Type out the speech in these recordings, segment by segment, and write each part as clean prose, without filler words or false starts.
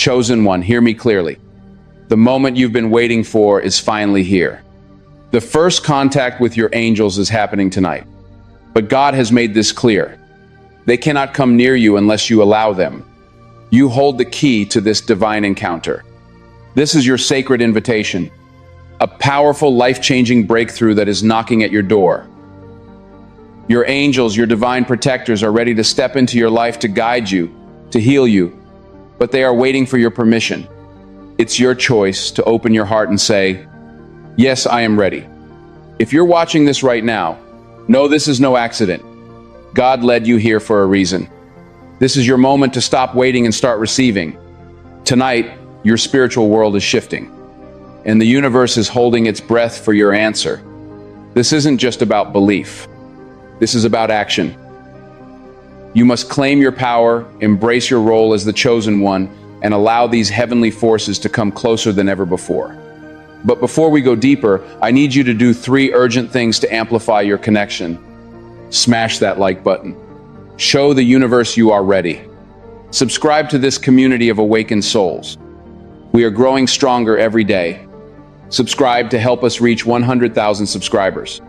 Chosen one, hear me clearly. The moment you've been waiting for is finally here. The first contact with your angels is happening tonight. But God has made this clear. They cannot come near you unless you allow them. You hold the key to this divine encounter. This is your sacred invitation, a powerful, life-changing breakthrough that is knocking at your door. Your angels, your divine protectors, are ready to step into your life to guide you, to heal you, but they are waiting for your permission. It's your choice to open your heart and say, "Yes, I am ready." If you're watching this right now, know this is no accident. God led you here for a reason. This is your moment to stop waiting and start receiving. Tonight, your spiritual world is shifting, and the universe is holding its breath for your answer. This isn't just about belief. This is about action. You must claim your power, embrace your role as the chosen one, and allow these heavenly forces to come closer than ever before. But before we go deeper, I need you to do 3 urgent things to amplify your connection. Smash that like button. Show the universe you are ready. Subscribe to this community of awakened souls. We are growing stronger every day. Subscribe to help us reach 100,000 subscribers.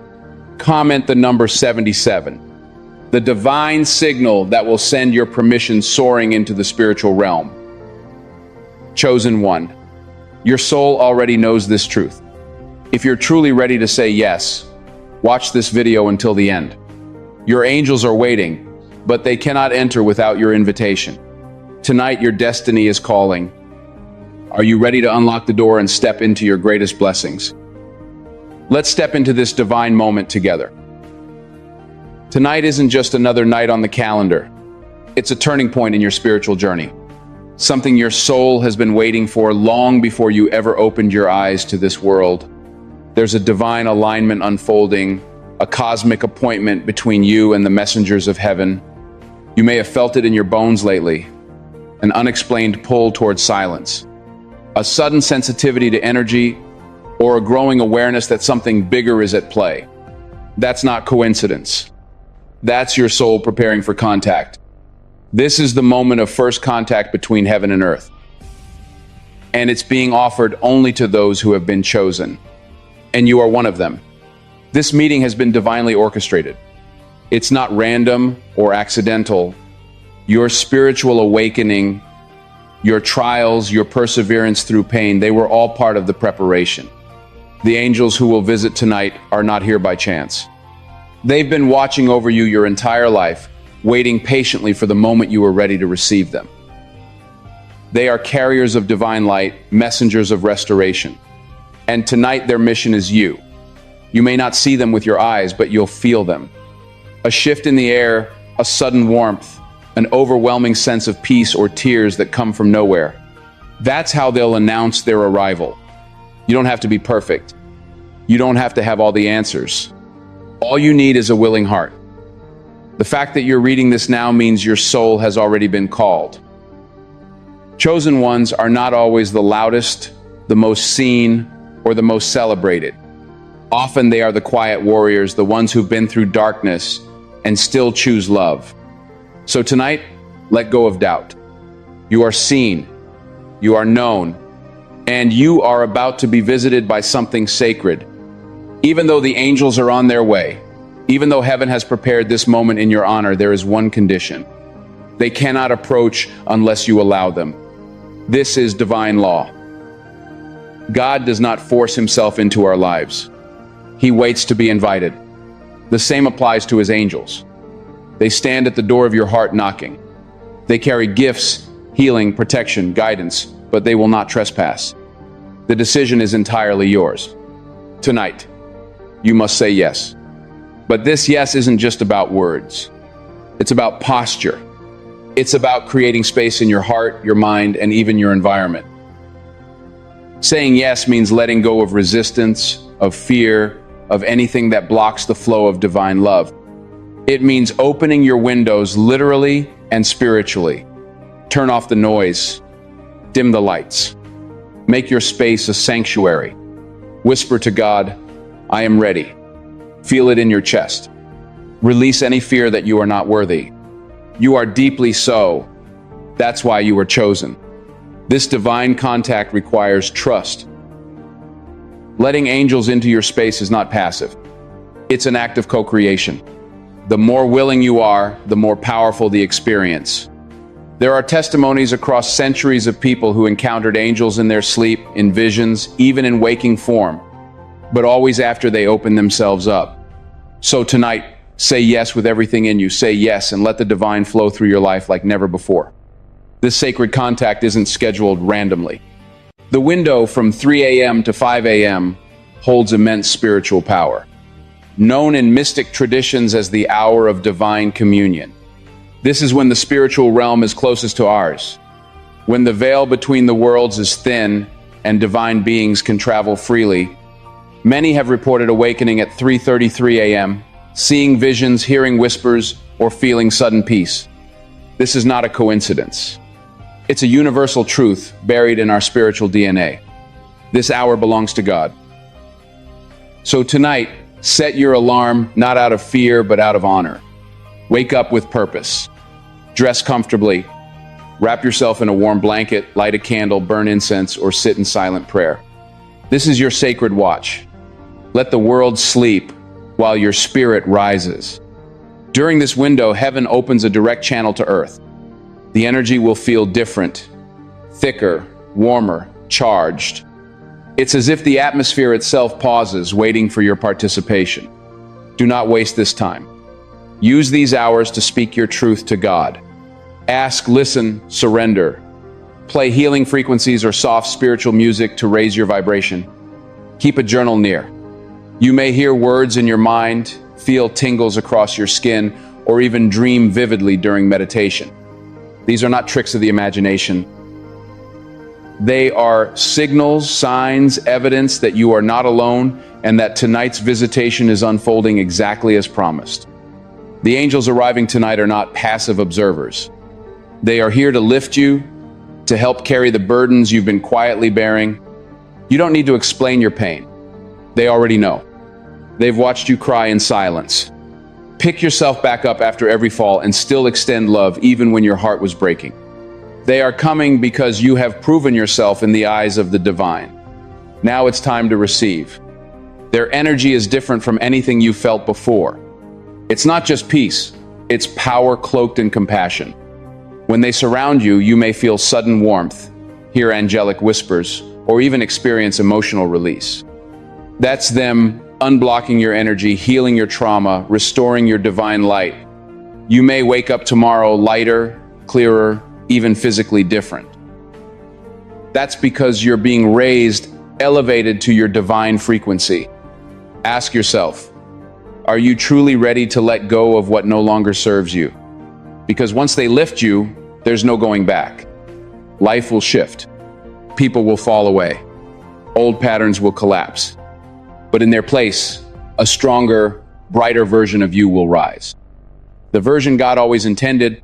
Comment the number 77, the divine signal that will send your permission soaring into the spiritual realm. Chosen one, your soul already knows this truth. If you're truly ready to say yes, watch this video until the end. Your angels are waiting, but they cannot enter without your invitation. Tonight, your destiny is calling. Are you ready to unlock the door and step into your greatest blessings? Let's step into this divine moment together. Tonight isn't just another night on the calendar. It's a turning point in your spiritual journey. Something your soul has been waiting for long before you ever opened your eyes to this world. There's a divine alignment unfolding, a cosmic appointment between you and the messengers of heaven. You may have felt it in your bones lately, an unexplained pull towards silence, a sudden sensitivity to energy, or a growing awareness that something bigger is at play. That's not coincidence. That's your soul preparing for contact. This is the moment of first contact between heaven and earth. And it's being offered only to those who have been chosen. And you are one of them. This meeting has been divinely orchestrated. It's not random or accidental. Your spiritual awakening, your trials, your perseverance through pain, they were all part of the preparation. The angels who will visit tonight are not here by chance. They've been watching over you your entire life, waiting patiently for the moment you were ready to receive them. They are carriers of divine light, messengers of restoration. And tonight their mission is you. You may not see them with your eyes, but you'll feel them. A shift in the air, a sudden warmth, an overwhelming sense of peace or tears that come from nowhere. That's how they'll announce their arrival. You don't have to be perfect. You don't have to have all the answers. All you need is a willing heart. The fact that you're reading this now means your soul has already been called. Chosen ones are not always the loudest, the most seen, or the most celebrated. Often they are the quiet warriors, the ones who've been through darkness and still choose love. So tonight, let go of doubt. You are seen, you are known, and you are about to be visited by something sacred. Even though the angels are on their way, even though heaven has prepared this moment in your honor, there is one condition. They cannot approach unless you allow them. This is divine law. God does not force himself into our lives. He waits to be invited. The same applies to his angels. They stand at the door of your heart knocking. They carry gifts, healing, protection, guidance, but they will not trespass. The decision is entirely yours. Tonight, you must say yes. But this yes isn't just about words. It's about posture. It's about creating space in your heart, your mind, and even your environment. Saying yes means letting go of resistance, of fear, of anything that blocks the flow of divine love. It means opening your windows literally and spiritually. Turn off the noise. Dim the lights. Make your space a sanctuary. Whisper to God, "I am ready." Feel it in your chest. Release any fear that you are not worthy. You are deeply so. That's why you were chosen. This divine contact requires trust. Letting angels into your space is not passive. It's an act of co-creation. The more willing you are, the more powerful the experience. There are testimonies across centuries of people who encountered angels in their sleep, in visions, even in waking form, but always after they opened themselves up. So tonight, say yes with everything in you. Say yes and let the divine flow through your life like never before. This sacred contact isn't scheduled randomly. The window from 3 a.m. to 5 a.m. holds immense spiritual power, known in mystic traditions as the hour of divine communion. This is when the spiritual realm is closest to ours, when the veil between the worlds is thin and divine beings can travel freely. Many have reported awakening at 3:33 a.m., seeing visions, hearing whispers, or feeling sudden peace. This is not a coincidence. It's a universal truth buried in our spiritual DNA. This hour belongs to God. So tonight, set your alarm not out of fear, but out of honor. Wake up with purpose. Dress comfortably. Wrap yourself in a warm blanket, light a candle, burn incense, or sit in silent prayer. This is your sacred watch. Let the world sleep while your spirit rises. During this window, heaven opens a direct channel to earth. The energy will feel different, thicker, warmer, charged. It's as if the atmosphere itself pauses, waiting for your participation. Do not waste this time. Use these hours to speak your truth to God. Ask, listen, surrender. Play healing frequencies or soft spiritual music to raise your vibration. Keep a journal near. You may hear words in your mind, feel tingles across your skin, or even dream vividly during meditation. These are not tricks of the imagination. They are signals, signs, evidence that you are not alone and that tonight's visitation is unfolding exactly as promised. The angels arriving tonight are not passive observers. They are here to lift you, to help carry the burdens you've been quietly bearing. You don't need to explain your pain. They already know. They've watched you cry in silence. Pick yourself back up after every fall and still extend love even when your heart was breaking. They are coming because you have proven yourself in the eyes of the divine. Now it's time to receive. Their energy is different from anything you felt before. It's not just peace, it's power cloaked in compassion. When they surround you, you may feel sudden warmth, hear angelic whispers, or even experience emotional release. That's them unblocking your energy, healing your trauma, restoring your divine light. You may wake up tomorrow lighter, clearer, even physically different. That's because you're being raised, elevated to your divine frequency. Ask yourself, are you truly ready to let go of what no longer serves you? Because once they lift you, there's no going back. Life will shift. People will fall away. Old patterns will collapse. But in their place, a stronger, brighter version of you will rise. The version God always intended.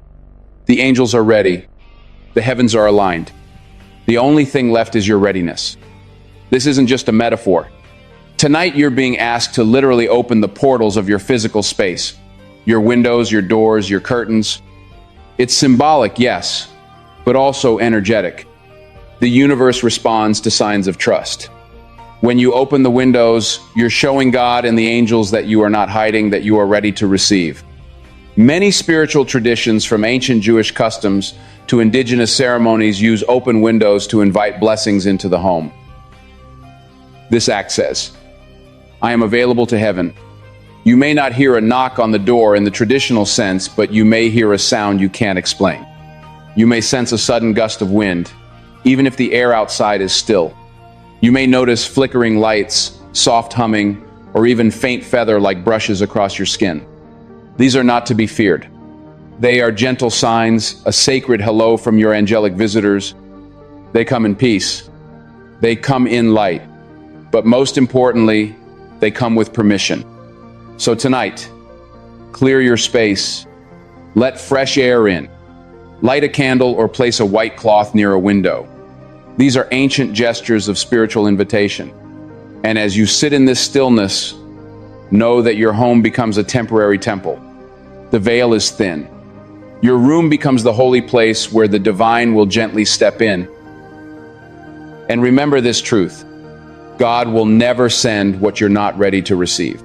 The angels are ready. The heavens are aligned. The only thing left is your readiness. This isn't just a metaphor. Tonight, you're being asked to literally open the portals of your physical space. Your windows, your doors, your curtains. It's symbolic, yes, but also energetic. The universe responds to signs of trust. When you open the windows, you're showing God and the angels that you are not hiding, that you are ready to receive. Many spiritual traditions, from ancient Jewish customs to indigenous ceremonies, use open windows to invite blessings into the home. This act says, I am available to heaven. You may not hear a knock on the door in the traditional sense, but you may hear a sound you can't explain. You may sense a sudden gust of wind, even if the air outside is still. You may notice flickering lights, soft humming, or even faint feather like brushes across your skin. These are not to be feared. They are gentle signs, a sacred hello from your angelic visitors. They come in peace. They come in light. But most importantly, they come with permission. So tonight, clear your space. Let fresh air in. Light a candle or place a white cloth near a window. These are ancient gestures of spiritual invitation. And as you sit in this stillness, know that your home becomes a temporary temple. The veil is thin. Your room becomes the holy place where the divine will gently step in. And remember this truth: God will never send what you're not ready to receive.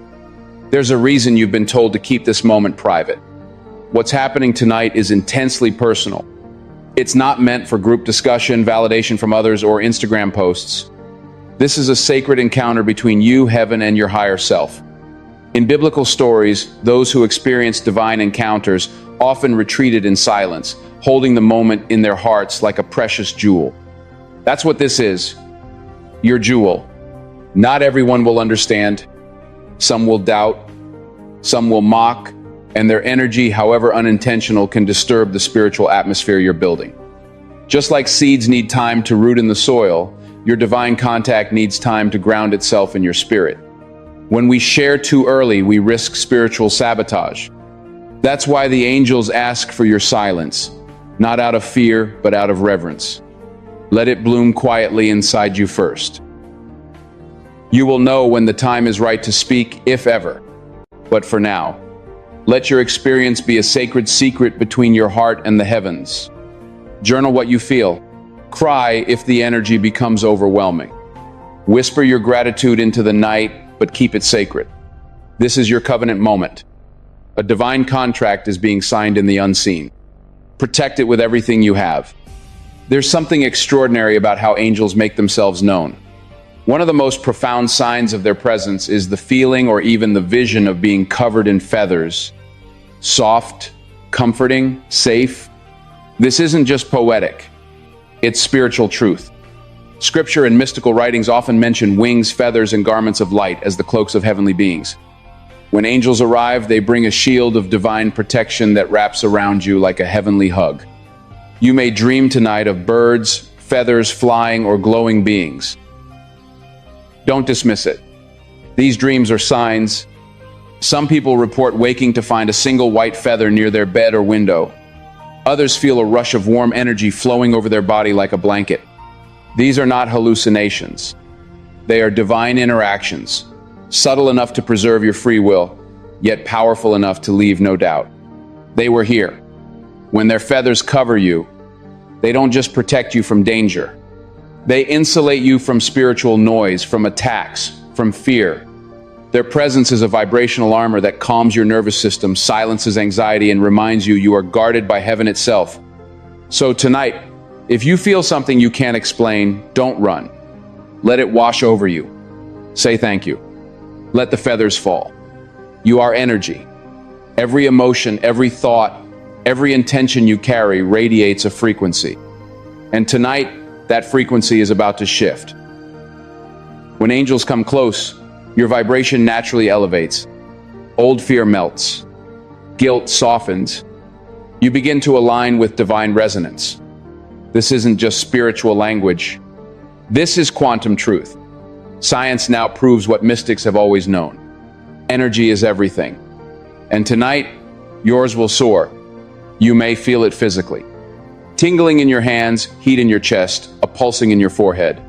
There's a reason you've been told to keep this moment private. What's happening tonight is intensely personal. It's not meant for group discussion, validation from others, or Instagram posts. This is a sacred encounter between you, heaven, and your higher self. In biblical stories, those who experience divine encounters often retreated in silence, holding the moment in their hearts like a precious jewel. That's what this is, your jewel. Not everyone will understand. Some will doubt, some will mock, and their energy, however unintentional, can disturb the spiritual atmosphere you're building. Just like seeds need time to root in the soil, your divine contact needs time to ground itself in your spirit. When we share too early, we risk spiritual sabotage. That's why the angels ask for your silence, not out of fear, but out of reverence. Let it bloom quietly inside you first. You will know when the time is right to speak, if ever. But for now, let your experience be a sacred secret between your heart and the heavens. Journal what you feel. Cry if the energy becomes overwhelming. Whisper your gratitude into the night, but keep it sacred. This is your covenant moment. A divine contract is being signed in the unseen. Protect it with everything you have. There's something extraordinary about how angels make themselves known. One of the most profound signs of their presence is the feeling or even the vision of being covered in feathers. Soft, comforting, safe. This isn't just poetic. It's spiritual truth. Scripture and mystical writings often mention wings, feathers, and garments of light as the cloaks of heavenly beings. When angels arrive, they bring a shield of divine protection that wraps around you like a heavenly hug. You may dream tonight of birds, feathers flying, or glowing beings. Don't dismiss it. These dreams are signs. Some people report waking to find a single white feather near their bed or window. Others feel a rush of warm energy flowing over their body like a blanket. These are not hallucinations. They are divine interactions, subtle enough to preserve your free will, yet powerful enough to leave no doubt. They were here. When their feathers cover you, they don't just protect you from danger. They insulate you from spiritual noise, from attacks, from fear. Their presence is a vibrational armor that calms your nervous system, silences anxiety, and reminds you are guarded by heaven itself. So tonight, if you feel something you can't explain, don't run. Let it wash over you. Say thank you. Let the feathers fall. You are energy. Every emotion, every thought, every intention you carry radiates a frequency. And tonight, that frequency is about to shift. When angels come close, your vibration naturally elevates. Old fear melts. Guilt softens. You begin to align with divine resonance. This isn't just spiritual language. This is quantum truth. Science now proves what mystics have always known. Energy is everything. And tonight, yours will soar. You may feel it physically. Tingling in your hands, heat in your chest, a pulsing in your forehead.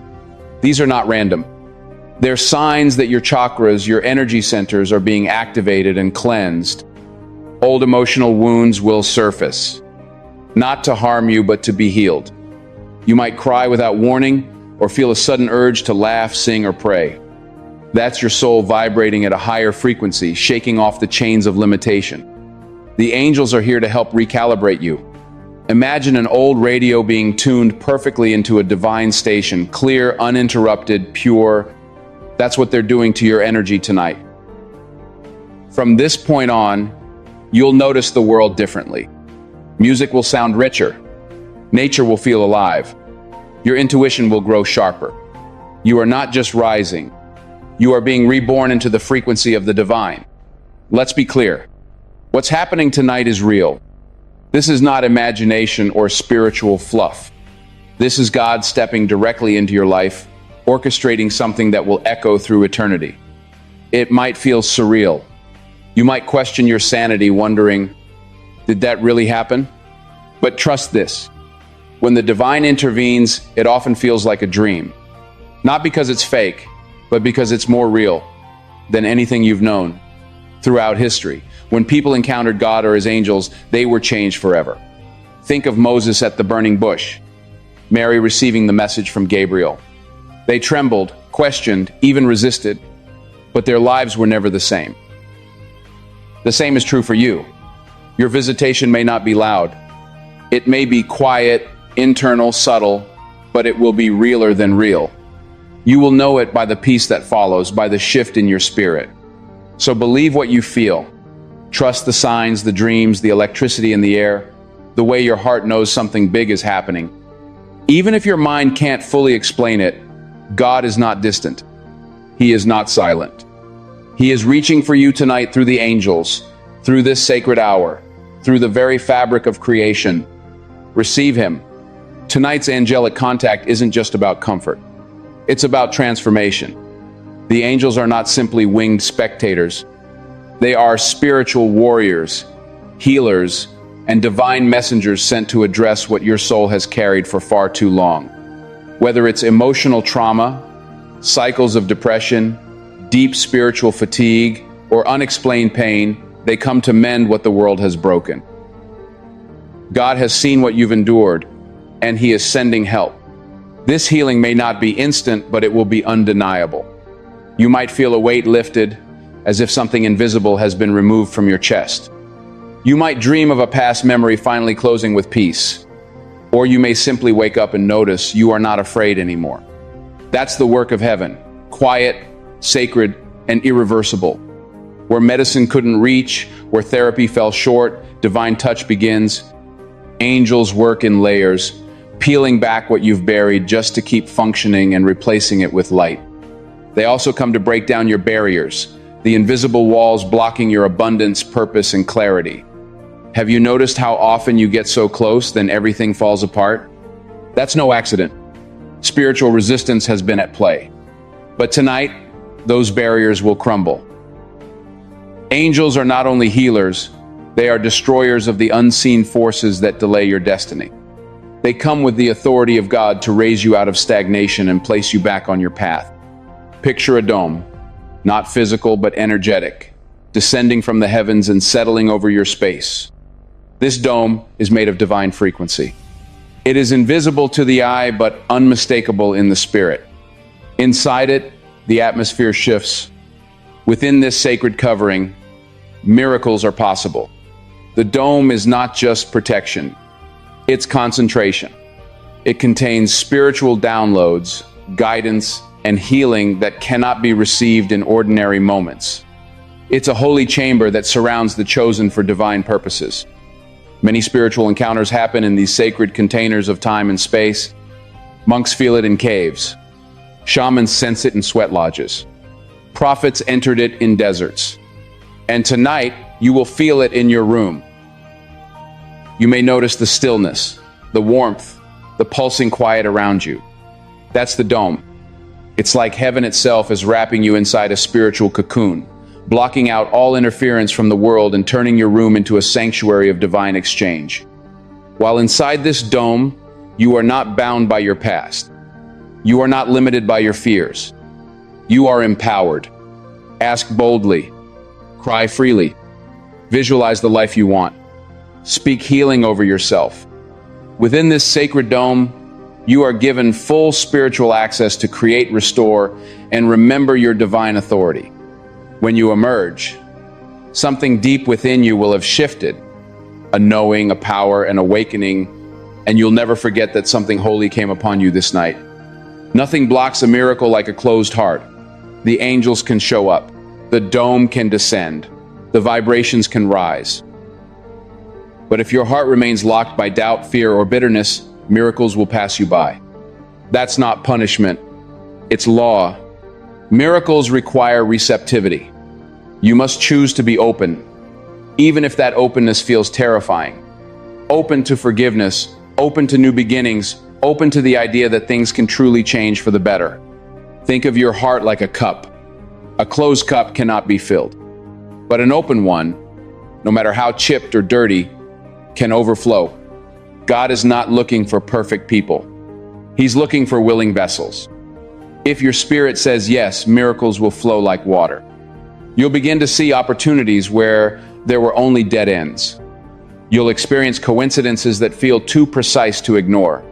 These are not random. They're signs that your chakras, your energy centers, are being activated and cleansed. Old emotional wounds will surface. Not to harm you, but to be healed. You might cry without warning, or feel a sudden urge to laugh, sing, or pray. That's your soul vibrating at a higher frequency, shaking off the chains of limitation. The angels are here to help recalibrate you. Imagine an old radio being tuned perfectly into a divine station, clear, uninterrupted, pure. That's what they're doing to your energy tonight. From this point on, you'll notice the world differently. Music will sound richer. Nature will feel alive. Your intuition will grow sharper. You are not just rising. You are being reborn into the frequency of the divine. Let's be clear. What's happening tonight is real. This is not imagination or spiritual fluff. This is God stepping directly into your life, orchestrating something that will echo through eternity. It might feel surreal. You might question your sanity, wondering, did that really happen? But trust this. When the divine intervenes, it often feels like a dream. Not because it's fake, but because it's more real than anything you've known throughout history. When people encountered God or his angels, they were changed forever. Think of Moses at the burning bush, Mary receiving the message from Gabriel, They trembled, questioned, even resisted, but their lives were never the same. The same is true for you. Your visitation may not be loud. It may be quiet, internal, subtle, but it will be realer than real. You will know it by the peace that follows, by the shift in your spirit. So believe what you feel. Trust the signs, the dreams, the electricity in the air, the way your heart knows something big is happening. Even if your mind can't fully explain it, God is not distant. He is not silent. He is reaching for you tonight through the angels, through this sacred hour, through the very fabric of creation. Receive him. Tonight's angelic contact isn't just about comfort. It's about transformation. The angels are not simply winged spectators. They are spiritual warriors, healers, and divine messengers sent to address what your soul has carried for far too long. Whether it's emotional trauma, cycles of depression, deep spiritual fatigue, or unexplained pain, they come to mend what the world has broken. God has seen what you've endured, and he is sending help. This healing may not be instant, but it will be undeniable. You might feel a weight lifted, as if something invisible has been removed from your chest. You might dream of a past memory finally closing with peace. Or you may simply wake up and notice you are not afraid anymore. That's the work of heaven, quiet, sacred, and irreversible. Where medicine couldn't reach, where therapy fell short, divine touch begins. Angels work in layers, peeling back what you've buried just to keep functioning and replacing it with light. They also come to break down your barriers, the invisible walls blocking your abundance, purpose, and clarity. Have you noticed how often you get so close, then everything falls apart? That's no accident. Spiritual resistance has been at play. But tonight, those barriers will crumble. Angels are not only healers, they are destroyers of the unseen forces that delay your destiny. They come with the authority of God to raise you out of stagnation and place you back on your path. Picture a dome, not physical but energetic, descending from the heavens and settling over your space. This dome is made of divine frequency. It is invisible to the eye but unmistakable in the spirit. Inside it, the atmosphere shifts. Within this sacred covering, miracles are possible. The dome is not just protection, it's concentration. It contains spiritual downloads, guidance, and healing that cannot be received in ordinary moments. It's a holy chamber that surrounds the chosen for divine purposes. Many spiritual encounters happen in these sacred containers of time and space. Monks feel it in caves. Shamans sense it in sweat lodges. Prophets entered it in deserts. And tonight, you will feel it in your room. You may notice the stillness, the warmth, the pulsing quiet around you. That's the dome. It's like heaven itself is wrapping you inside a spiritual cocoon, blocking out all interference from the world and turning your room into a sanctuary of divine exchange. While inside this dome, you are not bound by your past. You are not limited by your fears. You are empowered. Ask boldly. Cry freely. Visualize the life you want. Speak healing over yourself. Within this sacred dome, you are given full spiritual access to create, restore, and remember your divine authority. When you emerge, something deep within you will have shifted, a knowing, a power, an awakening, and you'll never forget that something holy came upon you this night. Nothing blocks a miracle like a closed heart. The angels can show up. The dome can descend. The vibrations can rise. But if your heart remains locked by doubt, fear, or bitterness, miracles will pass you by. That's not punishment. It's law. Miracles require receptivity. You must choose to be open, even if that openness feels terrifying. Open to forgiveness, open to new beginnings, open to the idea that things can truly change for the better. Think of your heart like a cup. A closed cup cannot be filled, but an open one, no matter how chipped or dirty, can overflow. God is not looking for perfect people. He's looking for willing vessels. If your spirit says yes, miracles will flow like water. You'll begin to see opportunities where there were only dead ends. You'll experience coincidences that feel too precise to ignore.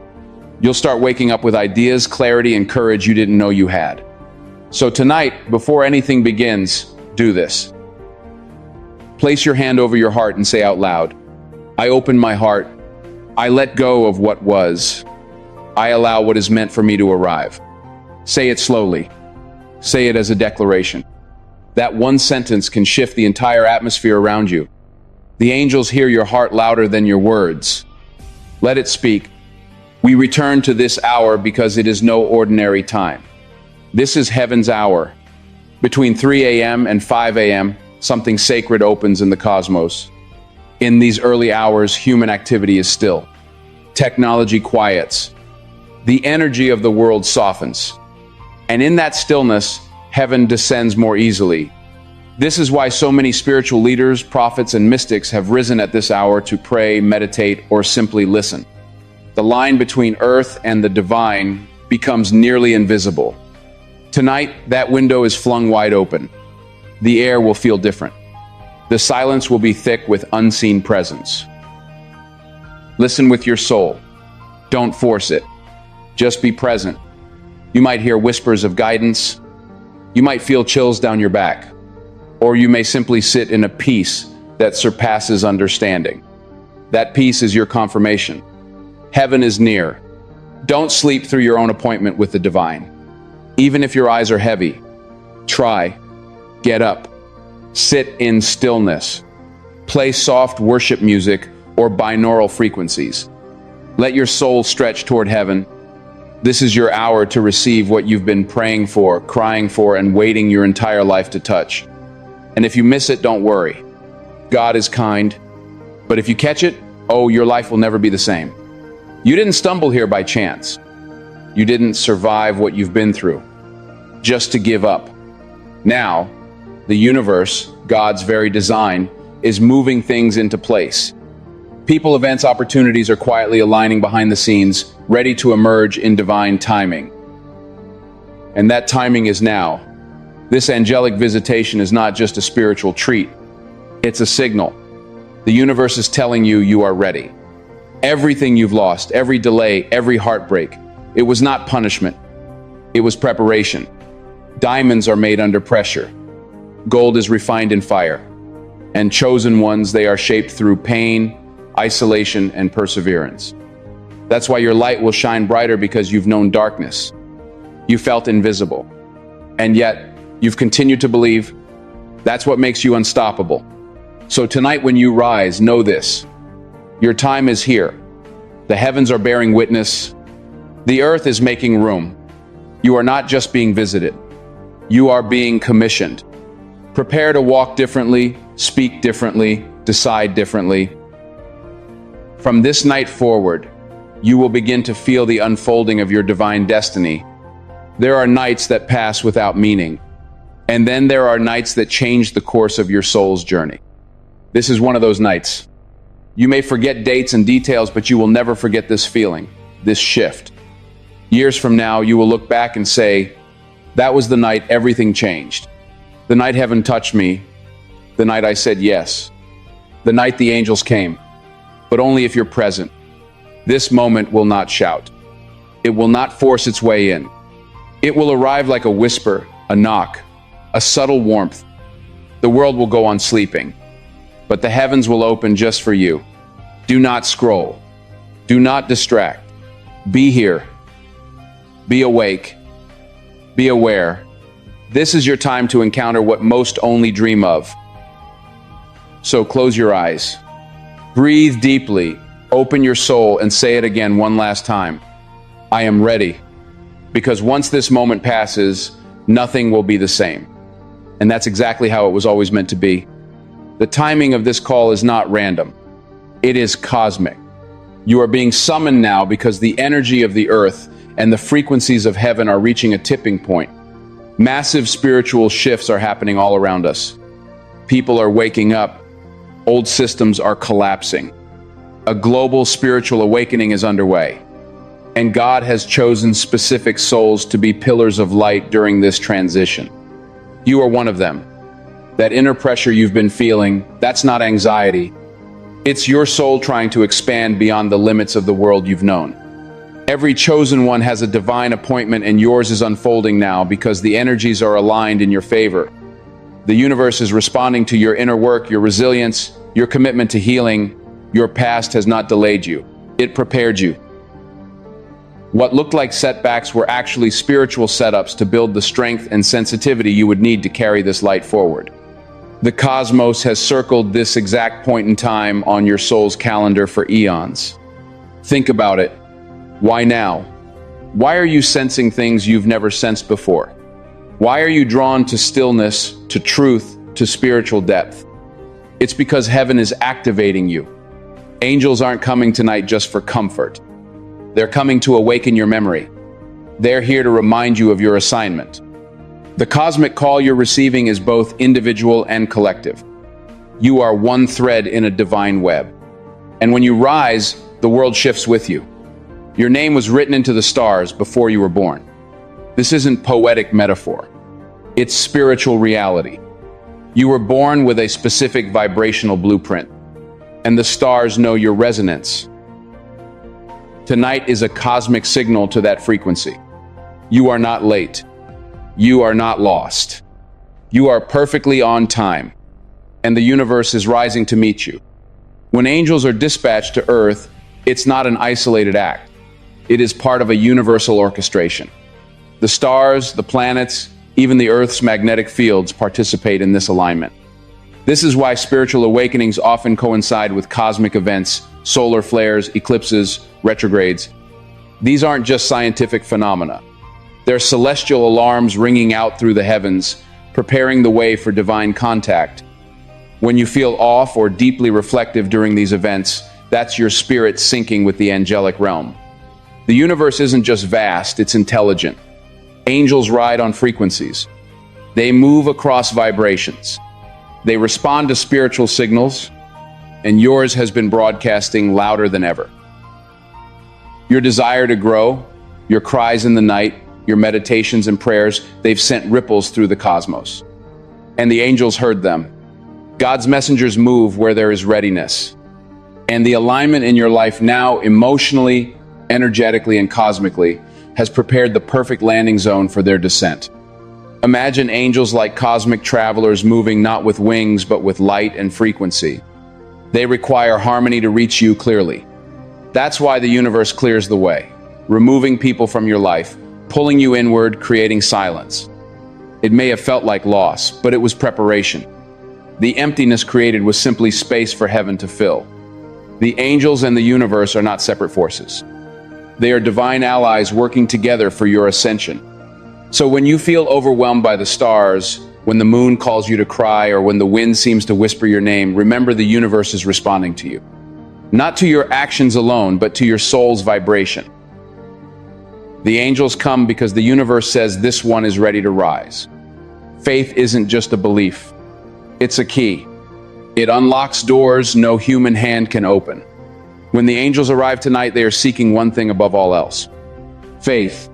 You'll start waking up with ideas, clarity, and courage you didn't know you had. So tonight, before anything begins, do this. Place your hand over your heart and say out loud, I open my heart. I let go of what was. I allow what is meant for me to arrive. Say it slowly. Say it as a declaration. That one sentence can shift the entire atmosphere around you. The angels hear your heart louder than your words. Let it speak. We return to this hour because it is no ordinary time. This is heaven's hour. Between 3 a.m. and 5 a.m., something sacred opens in the cosmos. In these early hours, human activity is still. Technology quiets. The energy of the world softens. And in that stillness, heaven descends more easily. This is why so many spiritual leaders, prophets, and mystics have risen at this hour to pray, meditate, or simply listen. The line between earth and the divine becomes nearly invisible. Tonight, that window is flung wide open. The air will feel different. The silence will be thick with unseen presence. Listen with your soul. Don't force it. Just be present. You might hear whispers of guidance. You might feel chills down your back. Or you may simply sit in a peace that surpasses understanding. That peace is your confirmation. Heaven is near. Don't sleep through your own appointment with the divine. Even if your eyes are heavy, try. Get up. Sit in stillness. Play soft worship music or binaural frequencies. Let your soul stretch toward heaven. This is your hour to receive what you've been praying for, crying for, and waiting your entire life to touch. And if you miss it, don't worry. God is kind. But if you catch it, oh, your life will never be the same. You didn't stumble here by chance. You didn't survive what you've been through just to give up. Now, the universe, God's very design, is moving things into place. People, events, opportunities are quietly aligning behind the scenes, ready to emerge in divine timing. And that timing is now. This angelic visitation is not just a spiritual treat. It's a signal. The universe is telling you you are ready. Everything you've lost, every delay, every heartbreak, it was not punishment. It was preparation. Diamonds are made under pressure. Gold is refined in fire. And chosen ones, they are shaped through pain, isolation, and perseverance. That's why your light will shine brighter, because you've known darkness. You felt invisible. And yet, you've continued to believe. That's what makes you unstoppable. So tonight when you rise, know this. Your time is here. The heavens are bearing witness. The earth is making room. You are not just being visited. You are being commissioned. Prepare to walk differently, speak differently, decide differently. From this night forward, you will begin to feel the unfolding of your divine destiny. There are nights that pass without meaning. And then there are nights that change the course of your soul's journey. This is one of those nights. You may forget dates and details, but you will never forget this feeling, this shift. Years from now, you will look back and say, that was the night everything changed. The night heaven touched me. The night I said yes. The night the angels came. But only if you're present. This moment will not shout. It will not force its way in. It will arrive like a whisper, a knock, a subtle warmth. The world will go on sleeping, but the heavens will open just for you. Do not scroll. Do not distract. Be here. Be awake. Be aware. This is your time to encounter what most only dream of. So close your eyes. Breathe deeply. Open your soul and say it again one last time. I am ready. Because once this moment passes, nothing will be the same. And that's exactly how it was always meant to be. The timing of this call is not random. It is cosmic. You are being summoned now because the energy of the earth and the frequencies of heaven are reaching a tipping point. Massive spiritual shifts are happening all around us. People are waking up. Old systems are collapsing. A global spiritual awakening is underway. And God has chosen specific souls to be pillars of light during this transition. You are one of them. That inner pressure you've been feeling, that's not anxiety. It's your soul trying to expand beyond the limits of the world you've known. Every chosen one has a divine appointment, and yours is unfolding now because the energies are aligned in your favor. The universe is responding to your inner work, your resilience, your commitment to healing. Your past has not delayed you. It prepared you. What looked like setbacks were actually spiritual setups to build the strength and sensitivity you would need to carry this light forward. The cosmos has circled this exact point in time on your soul's calendar for eons. Think about it. Why now? Why are you sensing things you've never sensed before? Why are you drawn to stillness, to truth, to spiritual depth? It's because heaven is activating you. Angels aren't coming tonight just for comfort. They're coming to awaken your memory. They're here to remind you of your assignment. The cosmic call you're receiving is both individual and collective. You are one thread in a divine web. And when you rise, the world shifts with you. Your name was written into the stars before you were born. This isn't poetic metaphor. It's spiritual reality. You were born with a specific vibrational blueprint, and the stars know your resonance. Tonight is a cosmic signal to that frequency. You are not late. You are not lost. You are perfectly on time, and the universe is rising to meet you. When angels are dispatched to Earth, it's not an isolated act. It is part of a universal orchestration. The stars, the planets, even the Earth's magnetic fields participate in this alignment. This is why spiritual awakenings often coincide with cosmic events, solar flares, eclipses, retrogrades. These aren't just scientific phenomena. They're celestial alarms ringing out through the heavens, preparing the way for divine contact. When you feel off or deeply reflective during these events, that's your spirit syncing with the angelic realm. The universe isn't just vast, it's intelligent. Angels ride on frequencies. They move across vibrations. They respond to spiritual signals, and yours has been broadcasting louder than ever. Your desire to grow, your cries in the night, your meditations and prayers, they've sent ripples through the cosmos. And the angels heard them. God's messengers move where there is readiness. And the alignment in your life now, emotionally, energetically, and cosmically, has prepared the perfect landing zone for their descent. Imagine angels like cosmic travelers moving not with wings but with light and frequency. They require harmony to reach you clearly. That's why the universe clears the way, removing people from your life, pulling you inward, creating silence. It may have felt like loss, but it was preparation. The emptiness created was simply space for heaven to fill. The angels and the universe are not separate forces. They are divine allies working together for your ascension. So when you feel overwhelmed by the stars, when the moon calls you to cry, or when the wind seems to whisper your name, remember the universe is responding to you. Not to your actions alone, but to your soul's vibration. The angels come because the universe says this one is ready to rise. Faith isn't just a belief. It's a key. It unlocks doors no human hand can open. When the angels arrive tonight, they are seeking one thing above all else: faith.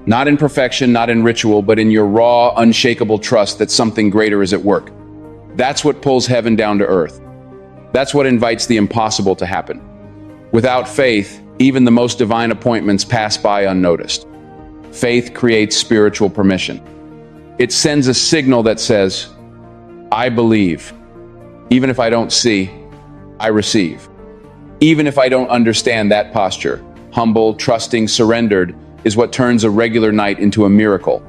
Not in perfection, not in ritual, but in your raw, unshakable trust that something greater is at work. That's what pulls heaven down to earth. That's what invites the impossible to happen. Without faith, even the most divine appointments pass by unnoticed. Faith creates spiritual permission. It sends a signal that says, I believe. Even if I don't see, I receive. Even if I don't understand, that posture, humble, trusting, surrendered, is what turns a regular night into a miracle.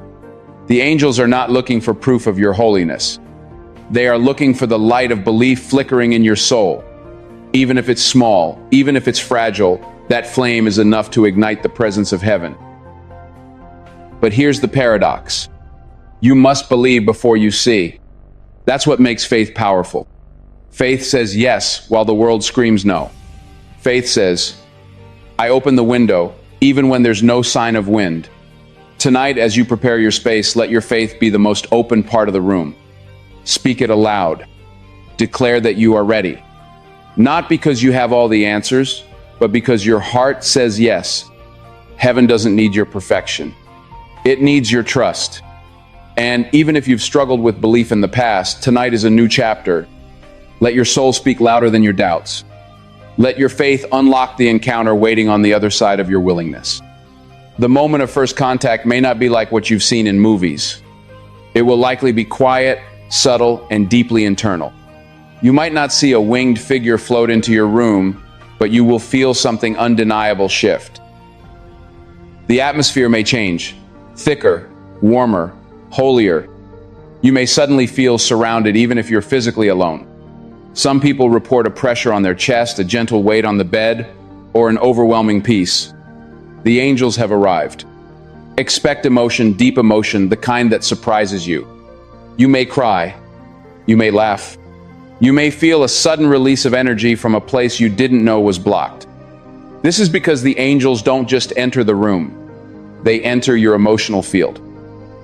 The angels are not looking for proof of your holiness. They are looking for the light of belief flickering in your soul. Even if it's small, even if it's fragile, that flame is enough to ignite the presence of heaven. But here's the paradox. You must believe before you see. That's what makes faith powerful. Faith says yes while the world screams no. Faith says, I open the window even when there's no sign of wind. Tonight, as you prepare your space, let your faith be the most open part of the room. Speak it aloud. Declare that you are ready. Not because you have all the answers, but because your heart says yes. Heaven doesn't need your perfection. It needs your trust. And even if you've struggled with belief in the past, tonight is a new chapter. Let your soul speak louder than your doubts. Let your faith unlock the encounter waiting on the other side of your willingness. The moment of first contact may not be like what you've seen in movies. It will likely be quiet, subtle, and deeply internal. You might not see a winged figure float into your room, but you will feel something undeniable shift. The atmosphere may change, thicker, warmer, holier. You may suddenly feel surrounded even if you're physically alone. Some people report a pressure on their chest, a gentle weight on the bed, or an overwhelming peace. The angels have arrived. Expect emotion, deep emotion, the kind that surprises you. You may cry. You may laugh. You may feel a sudden release of energy from a place you didn't know was blocked. This is because the angels don't just enter the room. They enter your emotional field.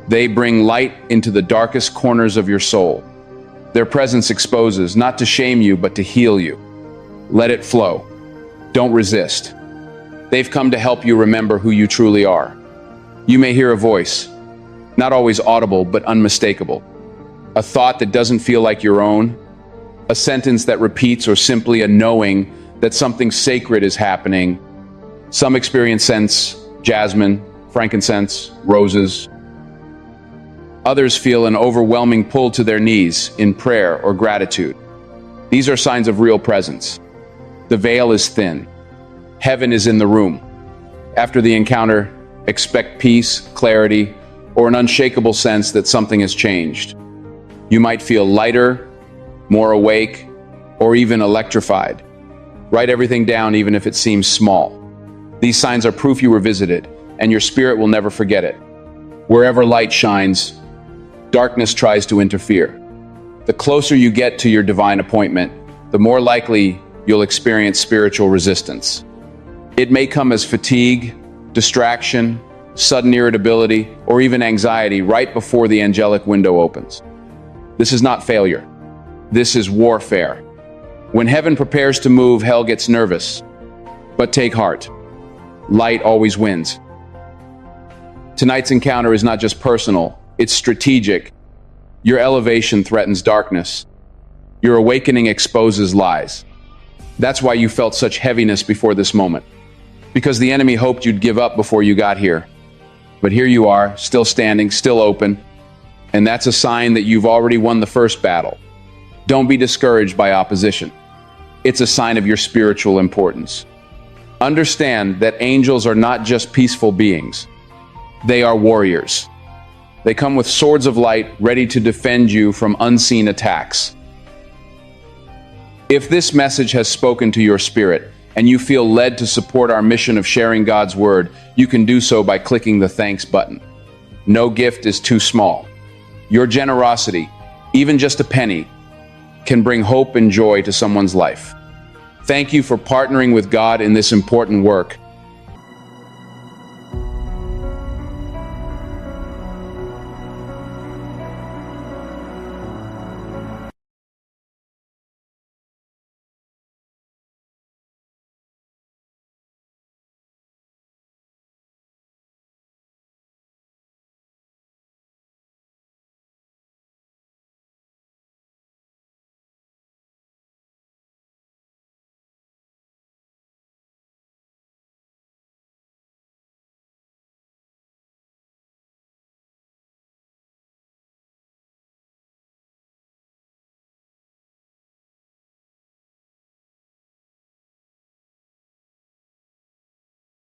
They bring light into the darkest corners of your soul. Their presence exposes, not to shame you, but to heal you. Let it flow. Don't resist. They've come to help you remember who you truly are. You may hear a voice, not always audible, but unmistakable. A thought that doesn't feel like your own. A sentence that repeats, or simply a knowing that something sacred is happening. Some experience scents, jasmine, frankincense, roses. Others feel an overwhelming pull to their knees in prayer or gratitude. These are signs of real presence. The veil is thin. Heaven is in the room. After the encounter, expect peace, clarity, or an unshakable sense that something has changed. You might feel lighter, more awake, or even electrified. Write everything down even if it seems small. These signs are proof you were visited, and your spirit will never forget it. Wherever light shines, darkness tries to interfere. The closer you get to your divine appointment, the more likely you'll experience spiritual resistance. It may come as fatigue, distraction, sudden irritability, or even anxiety right before the angelic window opens. This is not failure. This is warfare. When heaven prepares to move, hell gets nervous. But take heart. Light always wins. Tonight's encounter is not just personal, it's strategic. Your elevation threatens darkness. Your awakening exposes lies. That's why you felt such heaviness before this moment. Because the enemy hoped you'd give up before you got here. But here you are, still standing, still open. And that's a sign that you've already won the first battle. Don't be discouraged by opposition. It's a sign of your spiritual importance. Understand that angels are not just peaceful beings. They are warriors. They come with swords of light, ready to defend you from unseen attacks. If this message has spoken to your spirit, and you feel led to support our mission of sharing God's Word, you can do so by clicking the thanks button. No gift is too small. Your generosity, even just a penny, can bring hope and joy to someone's life. Thank you for partnering with God in this important work.